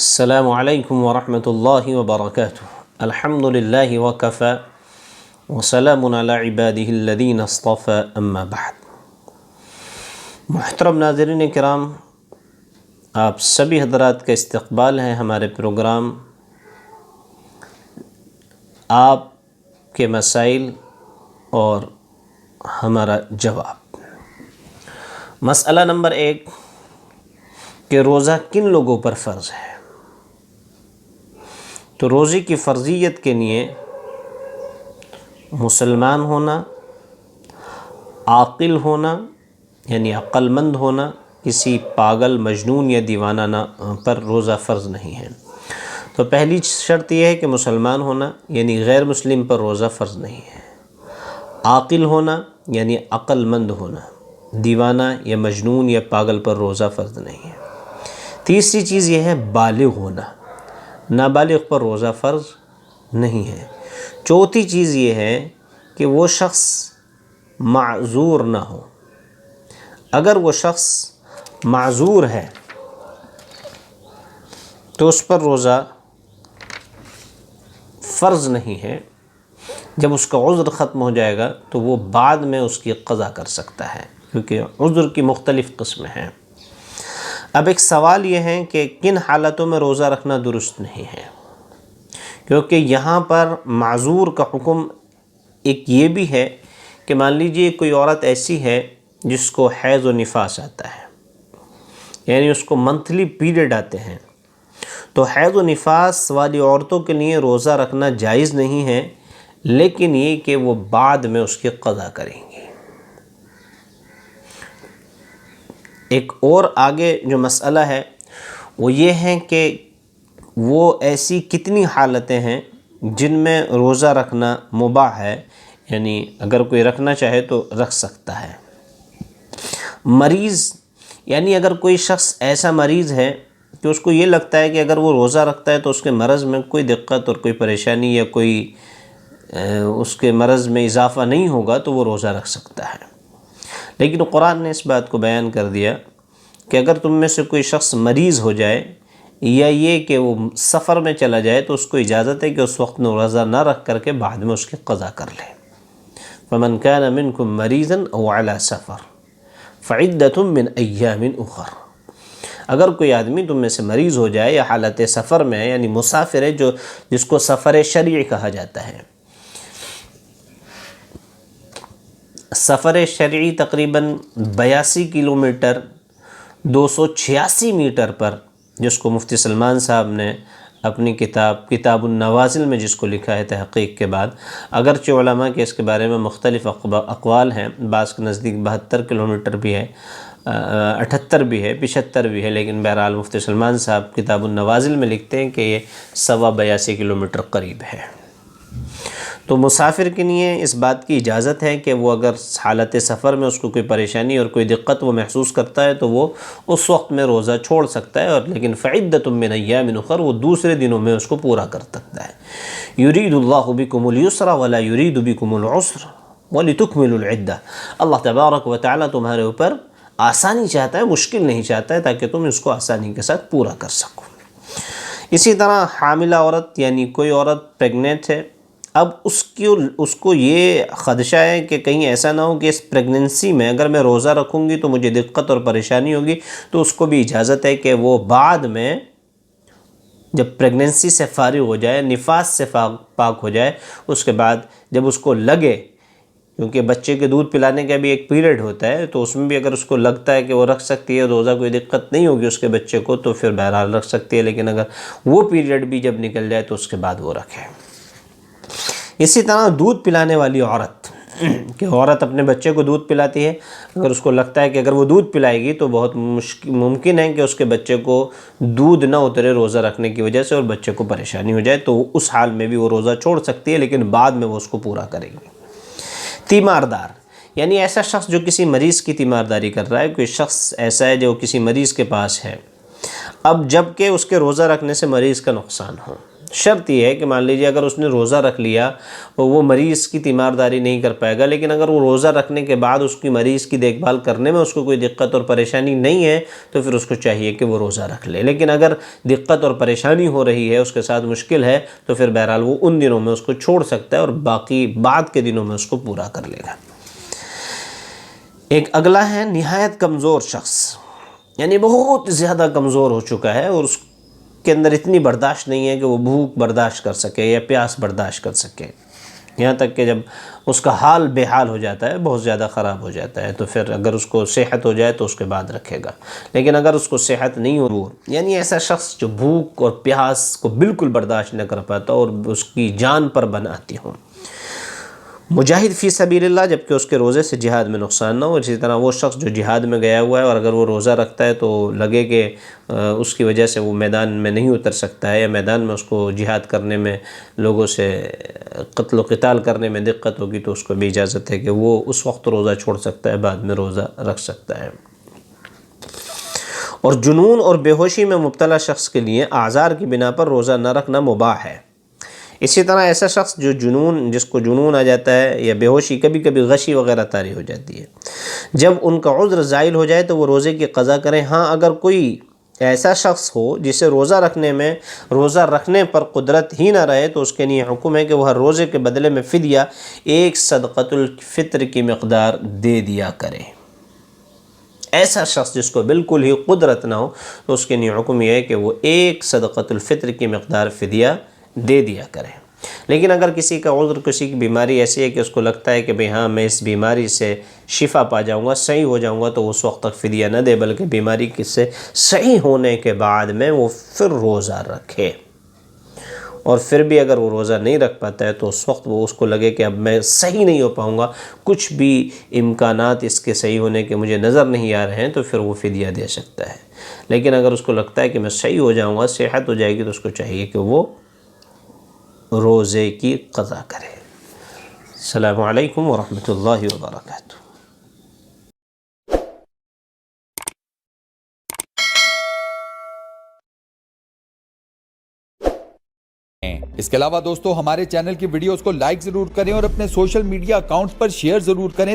السلام علیکم ورحمۃ اللہ وبرکاتہ۔ الحمد للہ وکفی وسلام علی عبادہ الذین اصطفی، اما بعد۔ محترم ناظرین کرام، آپ سبھی حضرات کا استقبال ہے ہمارے پروگرام آپ کے مسائل اور ہمارا جواب۔ مسئلہ نمبر 1 کہ روزہ کن لوگوں پر فرض ہے؟ تو روزے کی فرضیت کے لیے مسلمان ہونا، عاقل ہونا یعنی عقل مند ہونا، کسی پاگل، مجنون یا دیوانہ پر روزہ فرض نہیں ہے۔ تو پہلی شرط یہ ہے کہ مسلمان ہونا، یعنی غیر مسلم پر روزہ فرض نہیں ہے۔ عاقل ہونا یعنی عقل مند ہونا، دیوانہ یا مجنون یا پاگل پر روزہ فرض نہیں ہے۔ تیسری چیز یہ ہے بالغ ہونا، نابالغ پر روزہ فرض نہیں ہے۔ چوتھی چیز یہ ہے کہ وہ شخص معذور نہ ہو۔ اگر وہ شخص معذور ہے تو اس پر روزہ فرض نہیں ہے۔ جب اس کا عذر ختم ہو جائے گا تو وہ بعد میں اس کی قضا کر سکتا ہے، کیونکہ عذر کی مختلف قسمیں ہیں۔ اب ایک سوال یہ ہے کہ کن حالتوں میں روزہ رکھنا درست نہیں ہے، کیونکہ یہاں پر معذور کا حکم ایک یہ بھی ہے کہ مان لیجئے کوئی عورت ایسی ہے جس کو حیض و نفاس آتا ہے، یعنی اس کو منتھلی پیریڈ آتے ہیں، تو حیض و نفاس والی عورتوں کے لیے روزہ رکھنا جائز نہیں ہے، لیکن یہ کہ وہ بعد میں اس کی قضا کریں گی۔ ایک اور آگے جو مسئلہ ہے وہ یہ ہے کہ وہ ایسی کتنی حالتیں ہیں جن میں روزہ رکھنا مباح ہے، یعنی اگر کوئی رکھنا چاہے تو رکھ سکتا ہے۔ مریض، یعنی اگر کوئی شخص ایسا مریض ہے کہ اس کو یہ لگتا ہے کہ اگر وہ روزہ رکھتا ہے تو اس کے مرض میں کوئی دقت اور کوئی پریشانی یا کوئی اس کے مرض میں اضافہ نہیں ہوگا تو وہ روزہ رکھ سکتا ہے۔ لیکن قرآن نے اس بات کو بیان کر دیا کہ اگر تم میں سے کوئی شخص مریض ہو جائے یا یہ کہ وہ سفر میں چلا جائے تو اس کو اجازت ہے کہ اس وقت میں روزہ نہ رکھ کر کے بعد میں اس کی قضا کر لے۔ فَمَنْ كَانَ مِنْكُمْ مَرِيضًا أَوْ عَلَى سَفَرٍ فَعِدَّةٌ مِّنْ أَيَّامٍ أُخَرَ۔ اگر کوئی آدمی تم میں سے مریض ہو جائے یا حالت سفر میں ہے، یعنی مسافر ہے، جس کو سفر شرعی کہا جاتا ہے۔ سفر شرعی تقریباً 82 کلومیٹر 286 میٹر پر، جس کو مفتی سلمان صاحب نے اپنی کتاب النوازل میں جس کو لکھا ہے تحقیق کے بعد، اگرچہ علماء کے اس کے بارے میں مختلف اقوال ہیں، بعض کے نزدیک 72 کلومیٹر بھی ہے، 78 بھی ہے، 75 بھی ہے، لیکن بہرحال مفتی سلمان صاحب کتاب النوازل میں لکھتے ہیں کہ یہ 82 کلومیٹر قریب ہے۔ تو مسافر کے لیے اس بات کی اجازت ہے کہ وہ اگر حالت سفر میں اس کو کوئی پریشانی اور کوئی دقت وہ محسوس کرتا ہے تو وہ اس وقت میں روزہ چھوڑ سکتا ہے، اور لیکن فعدۃ من ایام اخر، وہ دوسرے دنوں میں اس کو پورا کر سکتا ہے۔ یرید اللہ بکم اليسر ولا یرید بکم العسر ولتکملوا العدہ۔ اللہ تبارک و تعالی تمہارے اوپر آسانی چاہتا ہے، مشکل نہیں چاہتا ہے، تاکہ تم اس کو آسانی کے ساتھ پورا کر سکو۔ اسی طرح حاملہ عورت، یعنی کوئی عورت پریگننٹ ہے، اب اس کو یہ خدشہ ہے کہ کہیں ایسا نہ ہو کہ اس پریگننسی میں اگر میں روزہ رکھوں گی تو مجھے دقت اور پریشانی ہوگی، تو اس کو بھی اجازت ہے کہ وہ بعد میں جب پریگننسی سے فارغ ہو جائے، نفاس سے پاک ہو جائے، اس کے بعد جب اس کو لگے، کیونکہ بچے کے دودھ پلانے کا بھی ایک پیریڈ ہوتا ہے، تو اس میں بھی اگر اس کو لگتا ہے کہ وہ رکھ سکتی ہے، روزہ کوئی دقت نہیں ہوگی اس کے بچے کو، تو پھر بہرحال رکھ سکتی ہے، لیکن اگر وہ پیریڈ بھی جب نکل جائے تو اس کے بعد وہ رکھے۔ اسی طرح دودھ پلانے والی عورت، کہ عورت اپنے بچے کو دودھ پلاتی ہے، اگر اس کو لگتا ہے کہ اگر وہ دودھ پلائے گی تو بہت ممکن ہے کہ اس کے بچے کو دودھ نہ اترے روزہ رکھنے کی وجہ سے اور بچے کو پریشانی ہو جائے، تو اس حال میں بھی وہ روزہ چھوڑ سکتی ہے، لیکن بعد میں وہ اس کو پورا کرے گی۔ تیماردار، یعنی ایسا شخص جو کسی مریض کی تیمارداری کر رہا ہے، کوئی شخص ایسا ہے جو کسی مریض کے پاس ہے، اب جب کہ اس کے روزہ رکھنے سے مریض کا نقصان ہو، شرط یہ ہے کہ مان لیجیے اگر اس نے روزہ رکھ لیا اور وہ مریض کی تیمارداری نہیں کر پائے گا، لیکن اگر وہ روزہ رکھنے کے بعد اس کی مریض کی دیکھ بھال کرنے میں اس کو کوئی دقت اور پریشانی نہیں ہے تو پھر اس کو چاہیے کہ وہ روزہ رکھ لے۔ لیکن اگر دقت اور پریشانی ہو رہی ہے، اس کے ساتھ مشکل ہے، تو پھر بہرحال وہ ان دنوں میں اس کو چھوڑ سکتا ہے اور باقی بعد کے دنوں میں اس کو پورا کر لے گا۔ ایک اگلا ہے نہایت کمزور شخص، یعنی بہت زیادہ کمزور ہو چکا ہے اور اس کے اندر اتنی برداشت نہیں ہے کہ وہ بھوک برداشت کر سکے یا پیاس برداشت کر سکے، یہاں تک کہ جب اس کا حال بے حال ہو جاتا ہے، بہت زیادہ خراب ہو جاتا ہے، تو پھر اگر اس کو صحت ہو جائے تو اس کے بعد رکھے گا۔ لیکن اگر اس کو صحت نہیں ہو، یعنی ایسا شخص جو بھوک اور پیاس کو بالکل برداشت نہ کر پاتا اور اس کی جان پر بن آتی ہوں، مجاہد فی سبیل اللہ، جبکہ اس کے روزے سے جہاد میں نقصان نہ ہو۔ اسی طرح وہ شخص جو جہاد میں گیا ہوا ہے اور اگر وہ روزہ رکھتا ہے تو لگے کہ اس کی وجہ سے وہ میدان میں نہیں اتر سکتا ہے، یا میدان میں اس کو جہاد کرنے میں، لوگوں سے قتل و قتال کرنے میں دقت ہوگی، تو اس کو بھی اجازت ہے کہ وہ اس وقت روزہ چھوڑ سکتا ہے، بعد میں روزہ رکھ سکتا ہے۔ اور جنون اور بے ہوشی میں مبتلا شخص کے لیے اعذار کی بنا پر روزہ نہ رکھنا مباح ہے۔ اسی طرح ایسا شخص جس کو جنون آ جاتا ہے یا بے ہوشی، کبھی کبھی غشی وغیرہ طاری ہو جاتی ہے، جب ان کا عذر زائل ہو جائے تو وہ روزے کی قضا کریں۔ ہاں اگر کوئی ایسا شخص ہو جسے روزہ رکھنے پر قدرت ہی نہ رہے، تو اس کے لیے حکم ہے کہ وہ ہر روزے کے بدلے میں فدیہ ایک صدقۃ الفطر کی مقدار دے دیا کرے۔ ایسا شخص جس کو بالکل ہی قدرت نہ ہو تو اس کے لیے حکم یہ ہے کہ وہ ایک صدقۃ الفطر کی مقدار فدیہ دے دیا کرے۔ لیکن اگر کسی کا عذر، کسی کی بیماری ایسی ہے کہ اس کو لگتا ہے کہ بھئی ہاں میں اس بیماری سے شفا پا جاؤں گا، صحیح ہو جاؤں گا، تو اس وقت تک فدیہ نہ دے، بلکہ بیماری سے صحیح ہونے کے بعد میں وہ پھر روزہ رکھے۔ اور پھر بھی اگر وہ روزہ نہیں رکھ پاتا ہے تو اس وقت وہ اس کو لگے کہ اب میں صحیح نہیں ہو پاؤں گا، کچھ بھی امکانات اس کے صحیح ہونے کے مجھے نظر نہیں آ رہے ہیں، تو پھر وہ فدیہ دے سکتا ہے۔ لیکن اگر اس کو لگتا ہے کہ میں صحیح ہو جاؤں گا، صحت ہو جائے گی، تو اس کو چاہیے کہ وہ روزے کی قضا کرے۔ السلام علیکم ورحمۃ اللہ وبرکاتہ۔ اس کے علاوہ دوستو ہمارے چینل کی ویڈیوز کو لائک ضرور کریں اور اپنے سوشل میڈیا اکاؤنٹس پر شیئر ضرور کریں